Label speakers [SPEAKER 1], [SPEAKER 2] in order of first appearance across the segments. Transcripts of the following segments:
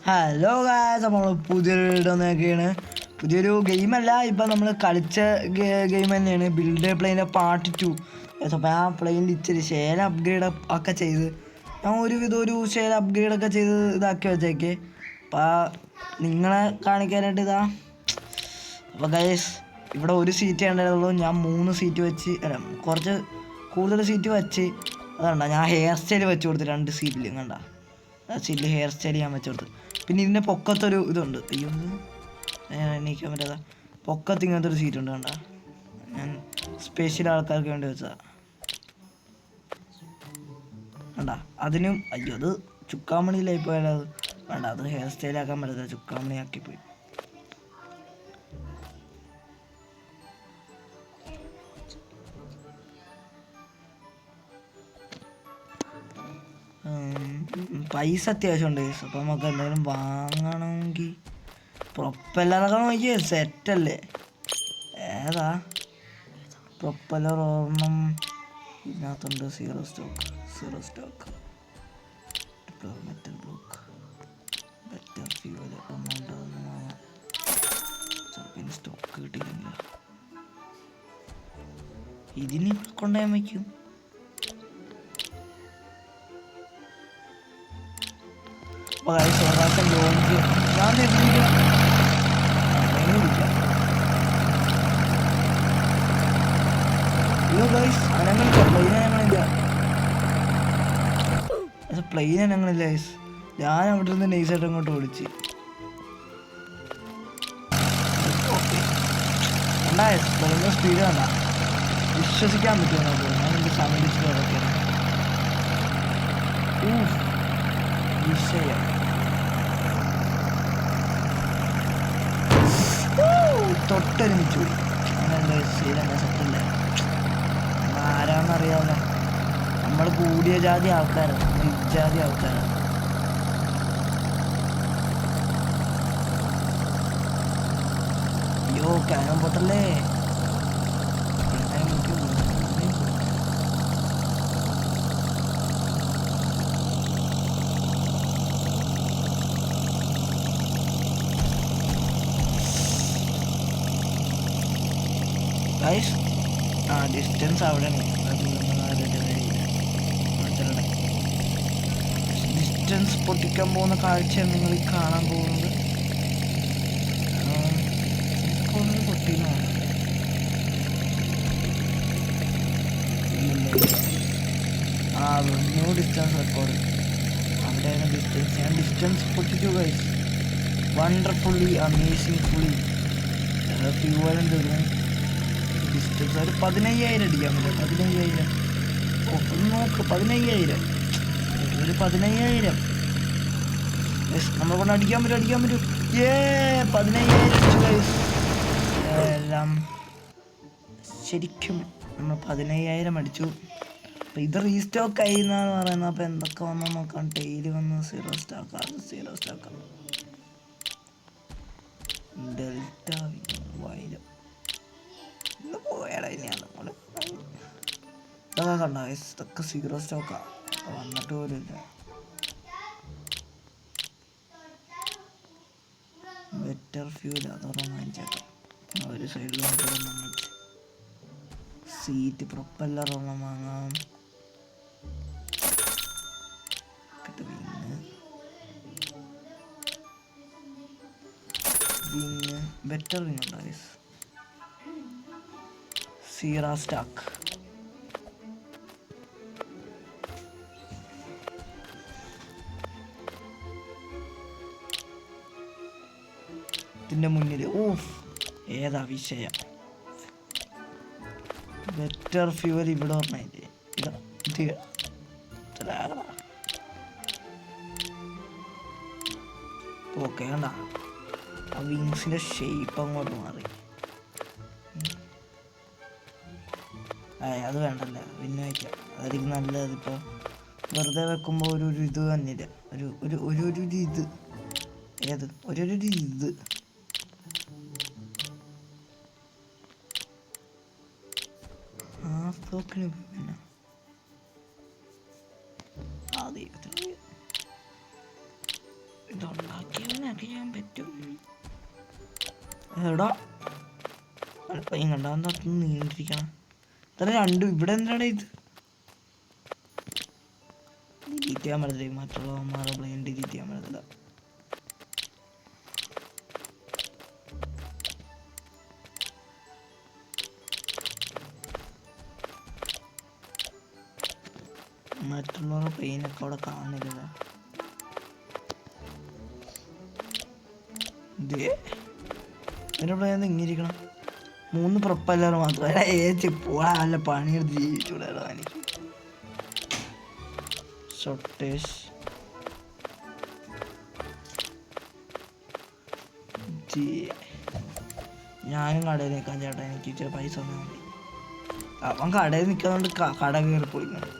[SPEAKER 1] Hello guys, നമ്മൾ പുതിയൊരു video നോക്കിയാണ്. പുതിയൊരു ഗെയിമല്ല, ഇപ്പം നമ്മൾ കളിച്ച ഗെയിം തന്നെയാണ്. ബിൽഡ് പ്ലെയിൻ്റെ പാർട്ട് 2. അപ്പോൾ ആ പ്ലെയിനിൽ ഇച്ചിരി ഷെയർ അപ്ഗ്രേഡ് ഒക്കെ ചെയ്ത് ഞാൻ ഒരു ഷെയർ അപ്ഗ്രേഡൊക്കെ ചെയ്ത് ഇതാക്കി വെച്ചേക്കെ. അപ്പോൾ നിങ്ങളെ കാണിക്കാനായിട്ട് ഇതാ. അപ്പോൾ ഗൈസ്, ഇവിടെ ഒരു സീറ്റ് ഉണ്ടായിരുന്നുള്ളൂ. ഞാൻ 3 സീറ്റ് വെച്ച്, കുറച്ച് കൂടുതൽ സീറ്റ് വെച്ച്. അതുകൊണ്ടാ ഞാൻ ഹെയർ സ്റ്റൈൽ വെച്ച് കൊടുത്ത് 2 സീറ്റിലും കണ്ട സീറ്റിൽ ഹെയർ സ്റ്റൈൽ ഞാൻ വെച്ച് കൊടുത്ത്. പിന്നെ ഇതിൻ്റെ പൊക്കത്തൊരു ഇതുണ്ട്. അയ്യോ, എണീക്കാൻ പറ്റാതെ പൊക്കത്ത് ഇങ്ങനത്തെ ഒരു സീറ്റ് ഉണ്ട് കണ്ട. ഞാൻ സ്പെഷ്യൽ ആൾക്കാർക്ക് വേണ്ടി വെച്ചതാ കണ്ട. അതിനും അയ്യോ, അത് ചുക്കാമണിയിലായി പോയാലോ. അത് വേണ്ട, അത് ഹെയർ സ്റ്റൈലാക്കാൻ പറ്റത്തില്ല, ചുക്കാമണി ആക്കിപ്പോയി. പൈസ അത്യാവശ്യമുണ്ട് ഗൈസ്. അപ്പോൾ നമുക്ക് എന്തെങ്കിലും വാങ്ങണമെങ്കിൽ പ്രൊപ്പല്ലറൊക്കെ നോക്കിയേ, സെറ്റല്ലേ. ഏതാ പ്രൊപ്പല്ലർ? ഓർണം ഇതിനകത്തുണ്ട്. Zero stock metal block, better fuel amount. ചിലപ്പോൾ സ്റ്റോക്ക് കിട്ടിയില്ല. ഇതിന് കൊണ്ടുപോയാൽ വയ്ക്കും. ലോഞ്ച് ഞാൻ പ്ലെയിൻ അനങ്ങളില്ല ഗൈസ്. ഞാൻ അവിടെ നിന്ന് നൈസായിട്ട് അങ്ങോട്ട് ഓടിച്ച് പ്ലെയിൻ്റെ സ്പീഡ് കണ്ട വിശ്വസിക്കാൻ പറ്റുമോ നമുക്ക്? ഞാൻ എൻ്റെ സമയത്ത് അതൊക്കെയാണ് വിഷയം. തൊട്ടൊരുമിച്ചു പോയി. അങ്ങനെ ശീലം സെറ്റില്ല. ആരാന്നറിയാമല്ലോ, നമ്മൾ കൂടിയ ജാതി ആൾക്കാരാണ്, ഇജാതി ആൾക്കാരാണ്. അയ്യോ, കാനം പൊട്ടല്ലേ. ഗൈസ്, ഡിസ്റ്റൻസ് അവിടെ ഡിസ്റ്റൻസ് പൊട്ടിക്കാൻ പോകുന്ന കാഴ്ച നിങ്ങൾ കാണാൻ പോകുന്നത്. പൊട്ടിയാണ് ന്യൂ ഡിസ്റ്റൻസ് റെക്കോർഡ്. അവിടെയാണ് ഡിസ്റ്റൻസ്. ഞാൻ ഡിസ്റ്റൻസ് പൊട്ടിച്ചു ഗൈസ്. വണ്ടർഫുള്ളി അമേസിംഗ് ഫ്യൂവലും തരും. ഡിസ്റ്റൻസ് ഒരു 15,000 അടിക്കാൻ പറ്റും. 15,000 നോക്ക്. 15,000 ഒരു 15,000 നമ്മളെ കൊണ്ട് അടിക്കാൻ പറ്റും. 15,000 എല്ലാം ശരിക്കും നമ്മൾ 15,000 അടിച്ചു. അപ്പം ഇത് റീസ്റ്റോക്ക് ആയി എന്നാണ് പറയുന്നത്. അപ്പോൾ എന്തൊക്കെ വന്നു നോക്കാം. ടെയിൽ വന്ന് സീറോ സ്റ്റോക്കാണ്. ഡെൽറ്റ വൈരം പോയാടാ. ഇനിയാണ് ഇതൊക്കെ കണ്ട, ഇതൊക്കെ സീറോ സ്റ്റോക്കാണ്. വന്നിട്ട് പോലും ഇല്ല. ബെറ്റർ ഫ്യൂൽ അതോടെ വാങ്ങിച്ചേക്കാം. ഒരു സൈഡിൽ സീറ്റ് പ്രൊപ്പല്ലർ ഒരെണ്ണം വാങ്ങാം. പിന്നെ ബെറ്റർ റിങ്ങുണ്ടോ ഗൈസ്? Zero stock. ഇതിൻ്റെ മുന്നിൽ ഏതാ വിഷയം? ബെറ്റർ ഫ്യൂവൽ ഇവിടെ പറഞ്ഞില്ലേ? ഓക്കെ, കണ്ട ആ വിങ്സിൻ്റെ ഷേപ്പ് അങ്ങോട്ട് മാറി. അത് വേണ്ടല്ല, പിന്നെ വയ്ക്കാം. അതായിരിക്കും നല്ലത്. ഇപ്പോൾ വെറുതെ വെക്കുമ്പോൾ ഒരു ഇത് തന്നില്ല. ഒരു ഇത് ഏത് ഒരു ഇത് ഹാഫ് ബ്ലോക്കിന് പിന്നെ ആ ദൈവത്തിന് ഇതുണ്ടാക്കി ചെയ്യാൻ പറ്റും? എടാ പ്ലെയിൻ കണ്ടാ നീണ്ടിരിക്കണം. ഇത്ര രണ്ടും ഇവിടെ എന്താണ് ഇത്? ഡിലീറ്റ് ചെയ്യാൻ പറ്റില്ല, മറ്റുള്ളവന്മാരുടെ പ്ലെയിൻ ഡിലീറ്റ് ചെയ്യാൻ പറ്റില്ല. മറ്റുള്ളവരുടെ പ്ലെയിനൊക്കെ അവിടെ കാണില്ല. ഇതിൻ്റെ പ്ലെയിൻ ഇങ്ങിരിക്കണം. 3 പ്രൊപ്പല്ലർ മാത്രമല്ല. ഏച്ചി പോടാ, നല്ല പണിയെടുത്ത് ജീവിച്ചൂടാ എനിക്ക്. ഷോട്ടേഷ് ഞാനും കടയിൽ നിൽക്കാൻ ചേട്ടാ, എനിക്ക് ഇച്ചിരി പൈസ ഒന്നും മതി. അവൻ കടയിൽ നിൽക്കുന്നതുകൊണ്ട് കട കയറി പൊളിക്കണം.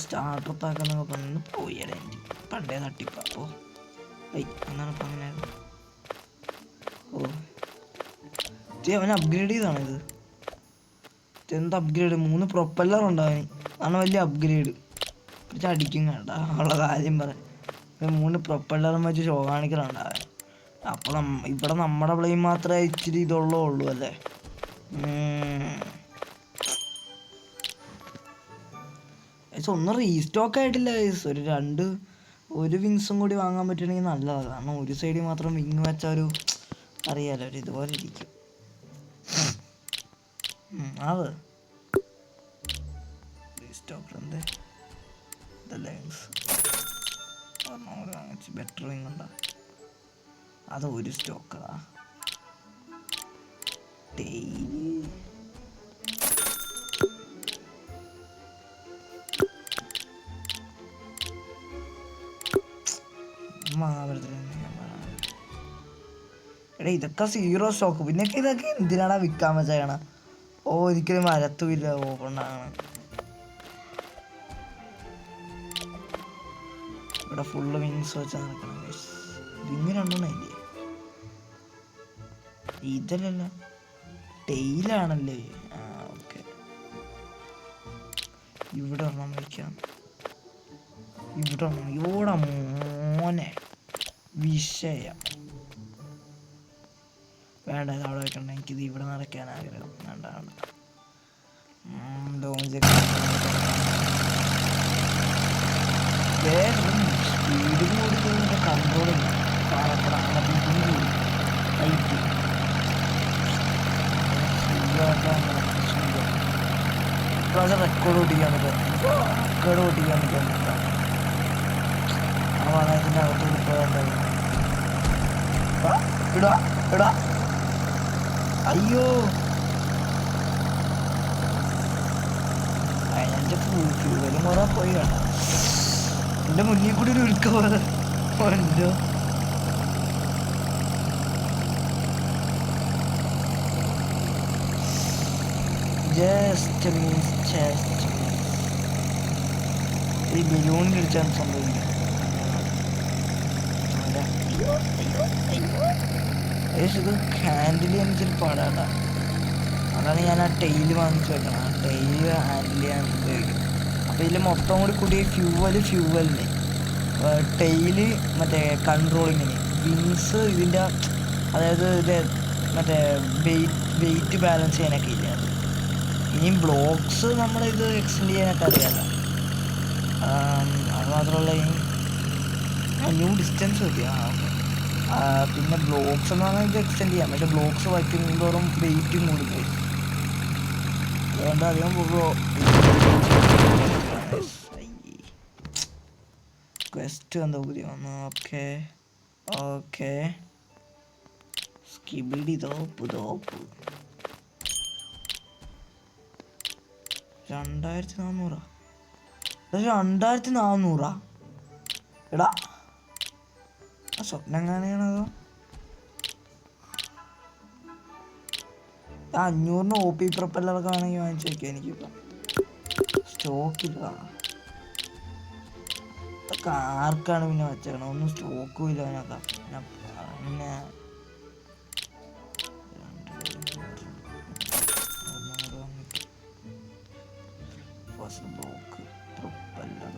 [SPEAKER 1] സ്റ്റാർട്ടർ പാക്കെന്നൊക്കെ പറഞ്ഞു പോയിടാ. എനിക്ക് പണ്ടേ തട്ടിപ്പാ. എന്നാണ് ഇപ്പം അങ്ങനെ. അവൻ അപ്ഗ്രേഡ് ചെയ്താണ് ഇത്. എന്ത് അപ്ഗ്രേഡ്? 3 പ്രൊപ്പല്ലർ ഉണ്ടാവന്. അതാണ് വലിയ അപ്ഗ്രേഡ്. കുറച്ച് അടിക്കും കേട്ടാ, ഉള്ള കാര്യം പറയാം. 3 പ്രൊപ്പല്ലറും വെച്ച് ഷോ കാണിക്കലുണ്ടാവൻ. അപ്പോൾ ഇവിടെ നമ്മുടെ പ്ലെയിൻ മാത്രമേ ഇച്ചിരി ഉള്ളൂ അല്ലേ? ഒന്നും റീസ്റ്റോക്ക് ആയിട്ടില്ല. ഒരു വിങ്സും കൂടി വാങ്ങാൻ പറ്റുകയാണെങ്കിൽ നല്ലതാണ്. കാരണം ഒരു സൈഡിൽ മാത്രം വിങ് വെച്ചാൽ അറിയാലോ, ഇതുപോലെ ഇരിക്കും. അത് റീസ്റ്റോക്ക് എന്ത് വാങ്ങിച്ച് ബെറ്റർ വിങ് ഉണ്ടോ? അത് ഒരു സ്റ്റോക്കടാ. എടാ ഇതൊക്കെ 0 സ്റ്റോക്ക്. പിന്നെ ഇതൊക്കെ എന്തിനാണ് വിൽക്കാൻ വെച്ചാണ്? ഒരിക്കലും മരത്തുമില്ല ഓപ്പണാണ്. ഇവിടെ ഫുള്ള് വിങ്സ് വെച്ചാൽ നടക്കണം. വിങ് 2 ഇല്ലേ? ഇതല്ലല്ല, ടെയിലാണല്ലേ. ഓക്കെ, ഇവിടെ ഒരെണ്ണം വയ്ക്കാം. ഇവിടെ മോനെ വിഷയം വേണ്ട. ഇത് അവിടെ വെക്കണ്ട. എനിക്കിത് ഇവിടെ നടക്കാൻ ആഗ്രഹം. വേണ്ട സ്പീഡ് കൂടി കൺട്രോൾ റെക്കോർഡ് ഓട്ടിക്കാൻ പറ്റും. ആ വളയത്തിൻ്റെ അകത്തോട്ട് പോയാൽ ഇടാ. അയ്യോ, അതിൻ്റെ ഫ്യൂവലും കുറെ പോയി കേട്ടോ. എൻ്റെ മുന്നിൽ കൂടി ഒരു ഉരുക്ക പോലെ ഉണ്ടോ. ഈ ബലൂണിൽ ഇടിച്ചാൽ സംഭവിക്കും. ഇത് ഹാൻഡിൽ ചെയ്യാൻ ഇച്ചിരി പാടാട്ടാ. അതാണ് ഞാൻ ആ ടെയിൽ വാങ്ങിച്ച് വെക്കണം. ആ ടെയിൽ ഹാൻഡിൽ ചെയ്യാൻ ഉപയോഗിക്കും. അപ്പോൾ ഇതിൽ മൊത്തം കൂടി കൂടി ഫ്യൂവലിന്, ടെയില് മറ്റേ കൺട്രോളിങ്ങിന്, വിങ്സ് ഇതിൻ്റെ, അതായത് ഇത് മറ്റേ വെയിറ്റ് ബാലൻസ് ചെയ്യാനൊക്കെ ഇല്ല. ഇനിയും ബ്ലോക്സ് നമ്മളിത് എക്സ്റ്റെൻഡ് ചെയ്യാനൊക്കെ അറിയാമല്ലോ. അത് മാത്രമല്ല ന്യൂ ഡിസ്റ്റൻസ് കിട്ടിയ. പിന്നെ ബ്ലോക്സ് എന്ന് പറഞ്ഞാൽ ഇത് എക്സ്റ്റെൻഡ് ചെയ്യാം. പക്ഷേ ബ്ലോക്സ് വയ്ക്കുന്നതോറും വെയിറ്റും കൂടിപ്പോയി. അതുകൊണ്ട് അധികം ക്വസ്റ്റ് എന്താ പുതിയ വന്നു. Okay skibidi തോപ്പ് 2400. 2400 എടാ, സ്വപ്നം കാണുകയാണതോ? 500 OP പ്രൊപ്പല്ലറൊക്കെ വേണമെങ്കിൽ വാങ്ങിച്ചു വയ്ക്കാം. എനിക്കിപ്പം സ്റ്റോക്കില്ല. ഇതൊക്കെ ആർക്കാണ് പിന്നെ വെച്ചേക്കണം? ഒന്നും സ്റ്റോക്കും ഇല്ല അതിനൊക്കെ. പിന്നെ ബ്ലോക്ക് പ്രൊപ്പല്ലർ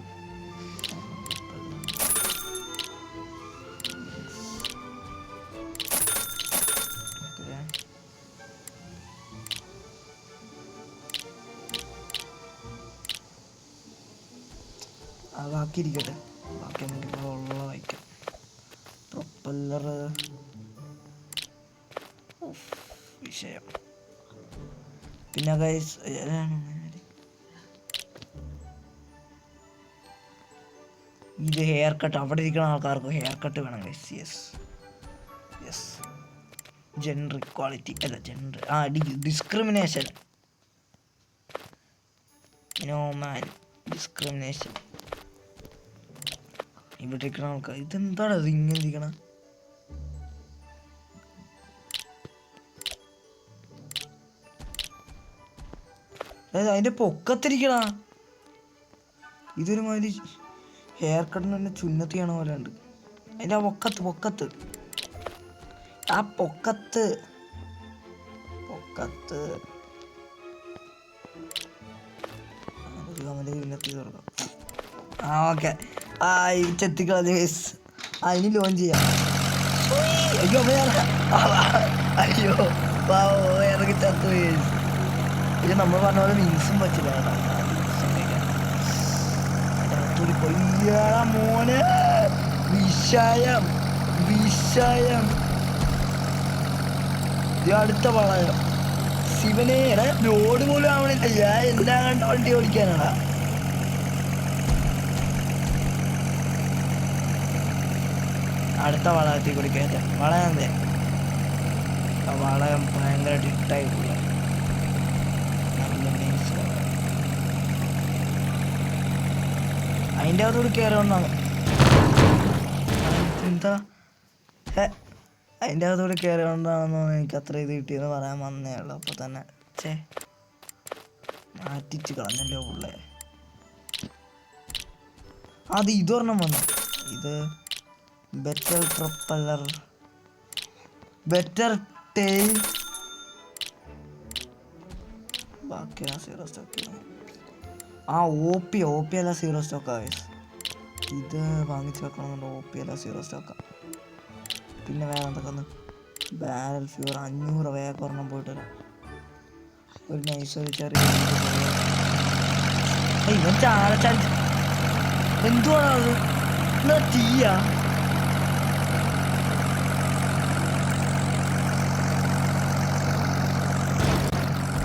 [SPEAKER 1] ബാക്കി ഇരിക്കട്ടെ, ബാക്കി നമുക്ക് ഇപ്പോൾ ഉള്ള വയ്ക്കാം. പ്രൊപ്പല്ലർ വിഷയം. പിന്നെ ഗൈസ് ഇത് ഹെയർ കട്ട്, അവിടെ ഇരിക്കുന്ന ആൾക്കാർക്ക് ഹെയർ കട്ട് വേണം guys. Yes yes, gender equality അല്ല, gender discrimination, no man discrimination. ഇവിടെ ഇരിക്കുന്ന ആൾക്കാർ ഇതെന്താണ് അത് ഇങ്ങനെ ഇരിക്കണം? അതായത് അതിൻ്റെ പൊക്കത്തിരിക്കണ ഇതൊരു മാതിരി ഹെയർ കട്ടിന് തന്നെ ചുന്നത്തി ചെയ്യണ പോലെ ഉണ്ട്. അതിൻ്റെ ആ പൊക്കത്ത് ആ പൊക്കത്ത് ചുന്നത്തി തുറക്കാം. ആ ഓക്കെ, ആ ചെത്തിക്കളഞ്ഞ കേസ്. അതിന് ലോഞ്ച് ചെയ്യാം. അയ്യോ അയ്യോ ഇറങ്ങി ചത്തു കേസ്. ഇത് നമ്മൾ പറഞ്ഞ പോലെ വിങ്സും പറ്റില്ല കേട്ടോ. കൊയ്യാ മോനെ, വിഷയം അടുത്ത വളയം. ശിവനെ റോഡ് പോലും ആവണില്ല. ഞാൻ എല്ലാം കണ്ട വണ്ടി ഓടിക്കാനാണ്. അടുത്ത വളയത്തിൽ കൂടി കയറ്റാം. വളയം വളയം ഭയങ്കര ഡിട്ടായി പോയി. അതിൻ്റെ അകത്തോട് കയറണമെന്നാണ് എന്താ അതിൻ്റെ അകത്തോട് കയറണമെന്നാണെന്നോ എനിക്ക് അത്ര ഇത് കിട്ടിയെന്ന് പറയാൻ വന്നേ ഉള്ളൂ. അപ്പോൾ തന്നെ മാറ്റിച്ച് കളഞ്ഞല്ലോ പിള്ളേ. അത് ഇതൊരെണ്ണം വന്നു. ഇത് ബെറ്റർ പ്രൊപ്പല്ലർ, ബെറ്റർ ടെയിൽ. ബാക്കിയാണ് സീറോ സ്റ്റോക്ക്. ആ ഒ പി അല്ല സീറോ സ്റ്റോക്കാണ്. ഇത് വാങ്ങിച്ച് വെക്കണമെന്നുണ്ട്. ഒ പി അല്ല സീറോ സ്റ്റോക്കാണ്. പിന്നെ വേറെ എന്തൊക്കെ ഒന്ന് ബാരൽ ഫ്യൂർ 500 വേഗം ഒരെണ്ണം പോയിട്ട് വരാം. ഒരു നൈസ് ചെറിയ ഇവൻ ചാടച്ചടിച്ച് എന്തുവാണ് അത്? എന്നാ തീയാ?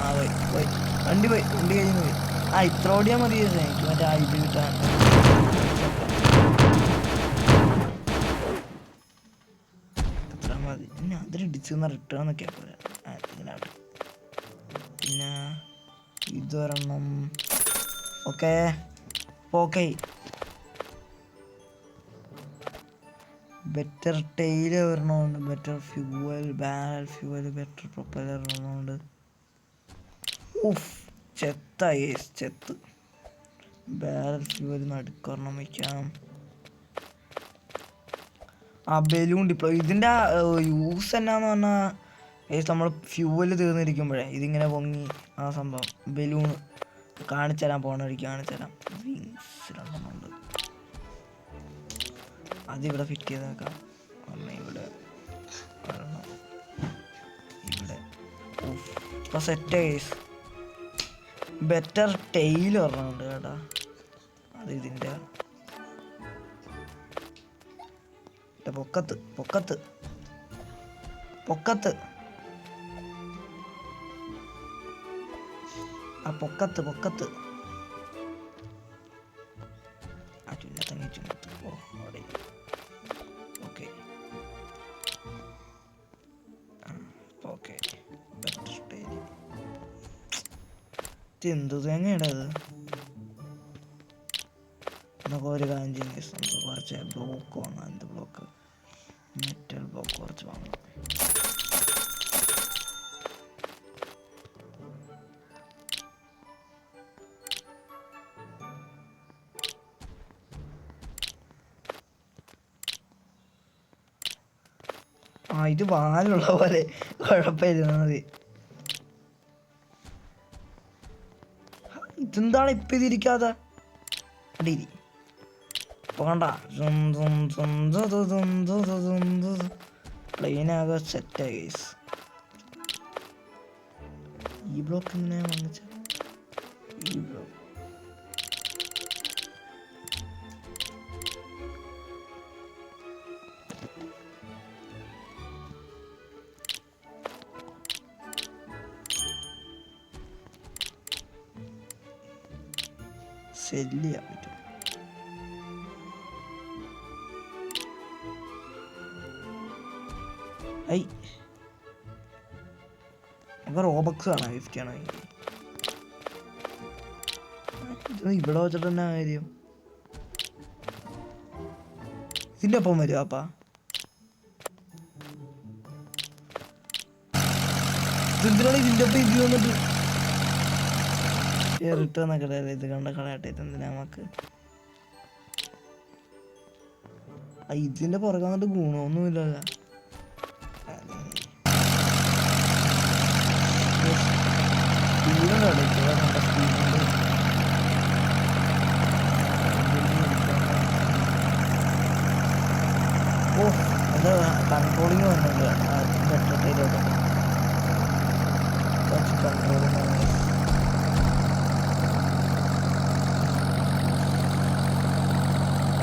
[SPEAKER 1] ആ പോയി വണ്ടി കഴിഞ്ഞ് പോയി. ആ ഇത്ര ഓടിയാൽ മതി എനിക്ക് മറ്റേ ആ ഇത് കിട്ടാൻ. ഇത്ര മതി. പിന്നെ അതിലിടിച്ച് റിട്ടേൺ എന്നൊക്കെ പോലെ ഇതിനായിട്ട്. പിന്നെ ഇതൊരെണ്ണം ഓക്കെ. ബെറ്റർ ടെയിൽ വരണമുണ്ട്, better fuel, barrel fuel, better propeller വരണമുണ്ട്. ചെത്ത് ബാരൽ ഫ്യൂവൽ നടുക്കൊരെണ്ണം വയ്ക്കാം. ആ ബലൂൺ ഡിപ്ലോയ്. ഇതിൻ്റെ യൂസ് എന്നാന്ന് പറഞ്ഞാൽ നമ്മൾ ഫ്യൂവല് തീർന്നിരിക്കുമ്പോഴേ ഇതിങ്ങനെ പൊങ്ങി ആ സംഭവം ബലൂൺ കാണിച്ചു തരാൻ പോകണ വഴിക്ക് കാണിച്ചു തരാം. വിങ്സ് രണ്ടെണ്ണമുണ്ട്. അതിവിടെ ഫിറ്റ് ചെയ്തേക്കാം. ഇവിടെ ഇപ്പോൾ സെറ്റ് കേസ്. ബെറ്റർ ടെയിൽ പറഞ്ഞുണ്ട് കേട്ടാ. അത് ഇതിൻ്റെ പൊക്കത്ത് ആ പൊക്കത്ത് ആ ചുന്നത്ത് അവിടെ. Okay better tail. എന്തു തേങ്ങയുടെ അത്? നമുക്ക് ഒരു കാര്യം ചെയ്യാം. നമുക്ക് കുറച്ച് ബ്ലോക്ക് വാങ്ങാം. എന്ത് ബ്ലോക്ക്? മെറ്റൽ ബ്ലോക്ക് കുറച്ച് വാങ്ങാം. ഇത് വാലുള്ള പോലെ കുഴപ്പമില്ല മതി. ഇതെന്താണ് ഇപ്പം ഇതിരിക്കാതെ? അടിയിരി ഇപ്പോൾ കണ്ട പ്ലെയിനാകെ സെറ്റായി ഗൈസ്. ഈ ബ്ലോക്ക് എങ്ങനെയാണ് വാങ്ങിച്ചത്? ഈ ബ്ലോക്ക് സെല്ല് ചെയ്യാൻ പറ്റും. ഐ ഇപ്പൊ റോബക്സ് ആണ് 50 ആണ്. ഇവിടെ വെച്ചിട്ട് തന്നെ കാര്യം ഇതിൻ്റെ ഒപ്പം വരും അപ്പാ. എന്തിനാണ് ഇതിൻ്റെ ഒപ്പം ഇത് വന്നിട്ട് റിട്ടേൺ ഒക്കെ ഇത് കണ്ട കളയട്ടെ. ഇതെന്തിനാ നമുക്ക് ഇതിൻ്റെ പുറകെ വന്നിട്ട് ഗുണമൊന്നുമില്ലല്ലോ. ഓ അത് കൺട്രോളിങ് വന്നിട്ടുണ്ട്. ബെറ്ററിലോട്ട് കുറച്ച് കൺട്രോളിങ്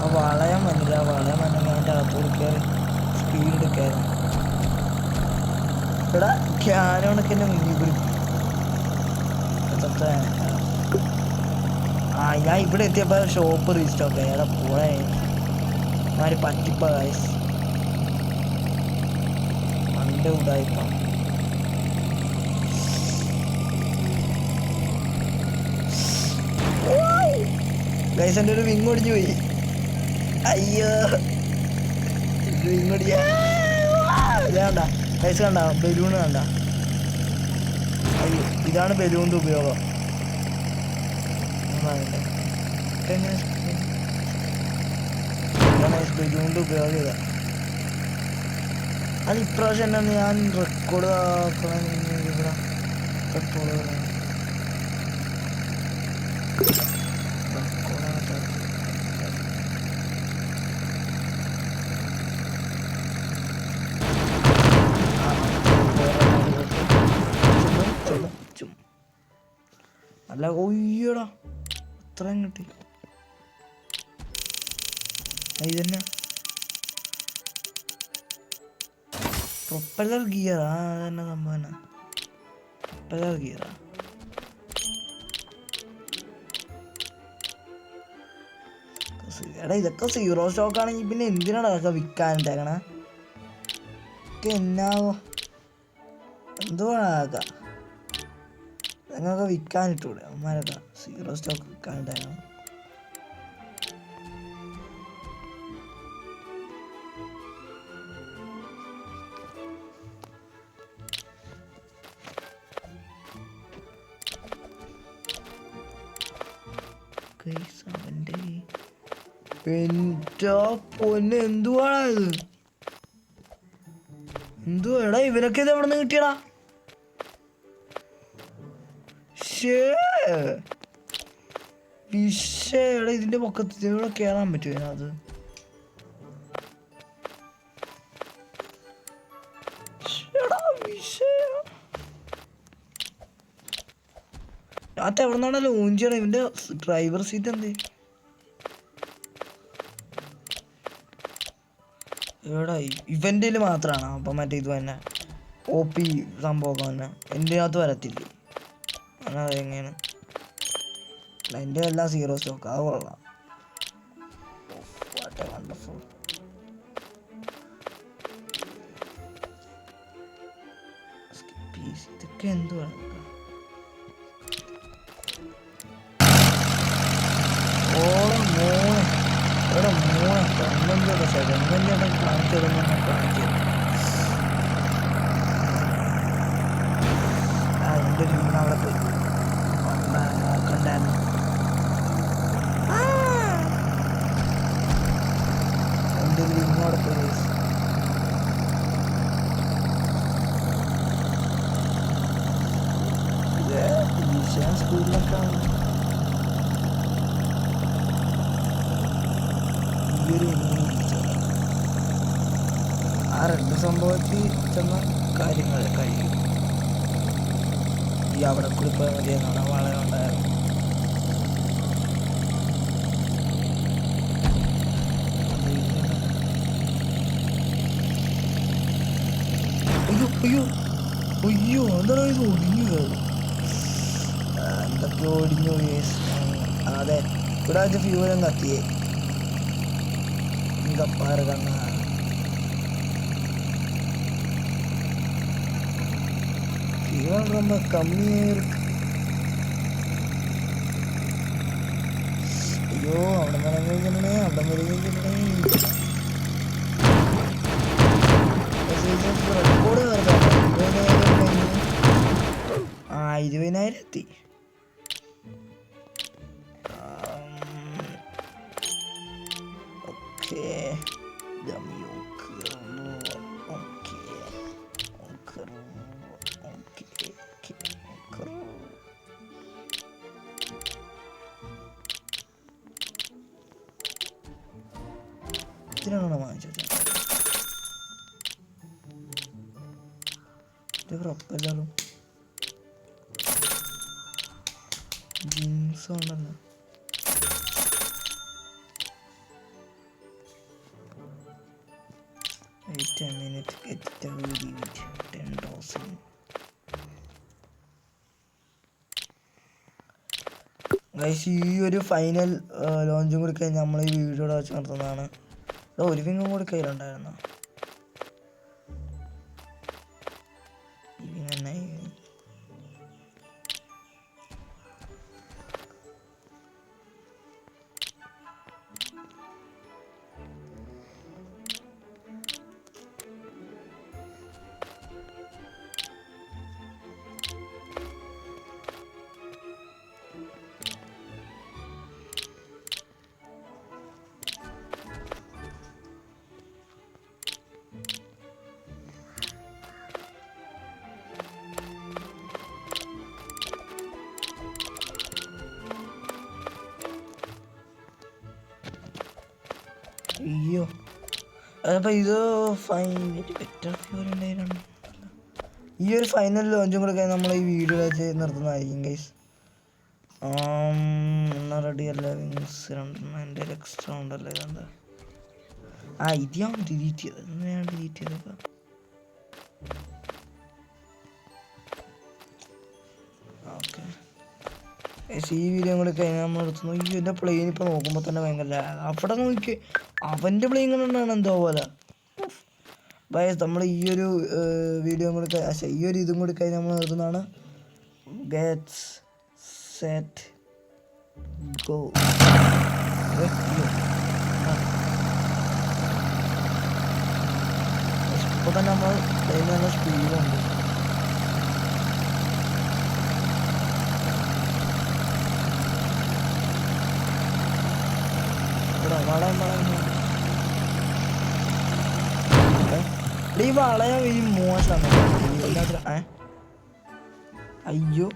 [SPEAKER 1] ആ വളയം വന്നില്ല. ആ വളയം വന്നെങ്കിൽ അതിൻ്റെ അകത്തോട് കയറി സ്പീഡ് എടുക്കായിരുന്നു. ഇവിടെ ക്യാനോണൊക്കെ എൻ്റെ മുന്നിൽ പിടിക്കും. ആ ഞാൻ ഇവിടെ എത്തിയപ്പോൾ ഷോപ്പ് റീസ്റ്റോക്ക് ഏടെ പോയ മാറി പറ്റിപ്പ ഗൈസ്. പണ്ട് ഉണ്ടായിപ്പോ ഗൈസ് എൻ്റെ ഒരു വിങ് ഒടിഞ്ഞു പോയി. അയ്യോ വിങ് ഒടിഞ്ഞ കണ്ട ഗൈസ് കണ്ട ബലൂണ് കണ്ട. അയ്യോ ഇതാണ് ബലൂണിൻ്റെ ഉപയോഗം. ബലൂണിൻ്റെ ഉപയോഗം ഇതാ. അത് ഇപ്രാവശ്യം എന്നാണ് ഞാൻ റെക്കോർഡ് ആക്കണം. ഇവിടെ പെട്രോൾ അല്ല ഒയ്യടാ അത്രയും കിട്ടി. ഇതന്നെ പ്രൊപ്പലർ ഗിയർ. ആ അതന്നെ സംഭവം പ്രൊപ്പലർ ഗിയറാ. എടാ ഇതൊക്കെ സീറോ സ്റ്റോക്ക് ആണെങ്കിൽ പിന്നെ എന്തിനാണ് അതൊക്കെ വിൽക്കാനിട്ടേക്കണേ? ഒക്കെ എന്നാവോ എന്തുവാണ് അതൊക്കെ നിങ്ങളൊക്കെ വിൽക്കാനിട്ടൂടെ? അമ്മമാരൊക്കെ സീറോ സ്റ്റോക്ക് വിൽക്കാനിട്ടേക്കണം. എന്റെ പൊന്ന് എന്തുവാണത്? എന്തുവാ എടാ ഇവരൊക്കെ ഇത് എവിടെ നിന്ന് കിട്ടിയടാ? വിഷയടാ ഇതിന്റെ പൊക്കത്ത് ഇവിടെ കേറാൻ പറ്റുമോ ഇതിനകത്ത്? അത് എവിടെ നിന്നാണ് ലോഞ്ച് ചെയ്യണം? ഇവന്റെ ഡ്രൈവർ സീറ്റ് എന്തേ എവിടെ? ഇവൻ്റെ മാത്രമാണ്. അപ്പം മറ്റേ ഇത് തന്നെ OP സംഭവമൊക്കെ തന്നെ എൻ്റെ അകത്ത് വരത്തില്ലേ? അങ്ങനെ അതെങ്ങനെയാണ്? എൻ്റെ എല്ലാം സീറോ സ്റ്റോക്ക്. അത് കൊള്ളാം. വണ്ടർഫുൾ. ഇതൊക്കെ എന്തുവാണ്? ഓളം മോനെ ഇവിടെ മോനെ ഗവൺമെൻറ് ഗവൺമെൻറ് കാണിച്ചു തരുന്ന കാണിച്ചു തരും. ആ എൻ്റെ ഒരു വീണ് അവിടെ പോയി നോക്കണ്ടായിരുന്നു. എൻ്റെ ഒരു വീണ് അവിടെ പോയി. വിഷയം സ്കൂളിലൊക്കെ ആ രണ്ട് സംഭവത്തിൽ ചെന്ന കാര്യങ്ങൾ കഴിയും. ഈ അവിടെ കൂടി പോയാൽ മതിയെന്നാണ് വളരെ ഉണ്ടായിരുന്നു. അയ്യോ അയ്യോ അയ്യോ എന്താണ് ഇത് ഒടിഞ്ഞു? എന്തൊക്കെ ഒടിഞ്ഞു? അതെ ഇവിടെ വെച്ച് ഫ്യൂലും കത്തിയേ കപ്പാറ് കണ്ണ ഫ്യൂൽ ரொம்ப കമ്മിയാ இருக்கு. അയ്യോ അവിടെ മരങ്ങളില്ലേ അവിടെ മരങ്ങളില്ലേ റെക്കോർഡ് കയറുക 20,000 എത്തി. ഓക്കെ ഇതിനാണോ വാങ്ങിച്ചത്? ഇത് ഉറപ്പല്ലാലോ ജീൻസ് ഉണ്ടല്ലോ. Wait a minute, get the video 10,000. Guys ഈ ഒരു ഫൈനൽ ലോഞ്ചും കൂടി കഴിഞ്ഞ് നമ്മൾ ഈ വീഡിയോയുടെ വെച്ച് നടത്തുന്നതാണ്. ഒരു വിങ്ങും കൂടി കയ്യിലുണ്ടായിരുന്നു. അയ്യോ അതപ്പോൾ ഇത് ബെറ്റർ ഫ്യൂൽ ഉണ്ടായിരുന്നു. ഈ ഒരു ഫൈനൽ ലോഞ്ചും കൂടെ കഴിഞ്ഞ് നമ്മൾ ഈ വീഡിയോ വെച്ച് നിർത്തുന്നതായിരിക്കും ഗൈസ്. എന്നാൽ റെഡി അല്ല വിങ്സ് രണ്ടെണ്ണം എൻ്റെ എക്സ്ട്രാ ഉണ്ടല്ലോ. ഇതെന്താ ഇത് ഞാൻ ഡിലീറ്റ് ചെയ്തത്. ഞാൻ ഡിലീറ്റ് ചെയ്തപ്പോൾ ഓക്കെ ഈ വീഡിയോ കൂടെ കഴിഞ്ഞാൽ നമ്മൾ എടുത്തുന്നു. ഈ എൻ്റെ പ്ലെയിൻ ഇപ്പോൾ നോക്കുമ്പോൾ തന്നെ ഭയങ്കര അവിടെ നോക്കി അവൻ്റെ പ്ലെയിൻ കൊണ്ടാണ് എന്തോ പോലെ. നമ്മൾ ഈ ഒരു വീഡിയോ കൂടി ഈ ഒരു ഇതും കൂടി കഴിഞ്ഞ് നമ്മൾ നിർത്തുന്നതാണ്. Gets set go. ഇപ്പോൾ തന്നെ നമ്മൾ പ്ലെയിൻ നല്ല സ്പീഡുണ്ട്. ഈ വളയം ഈ മോശമാണ്. അയ്യോ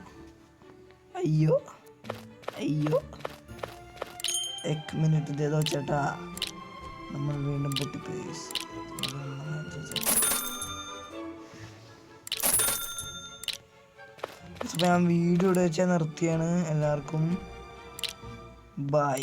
[SPEAKER 1] അയ്യോ അയ്യോ എക് മിനിറ്റ് ഇതേതോ ചേട്ടാ നമ്മൾ വീണ്ടും പൊട്ടിപ്പോയി. ഞാൻ വീഡിയോ ഇവിടെ വെച്ചാൽ നിർത്തിയാണ്. എല്ലാവർക്കും ബൈ.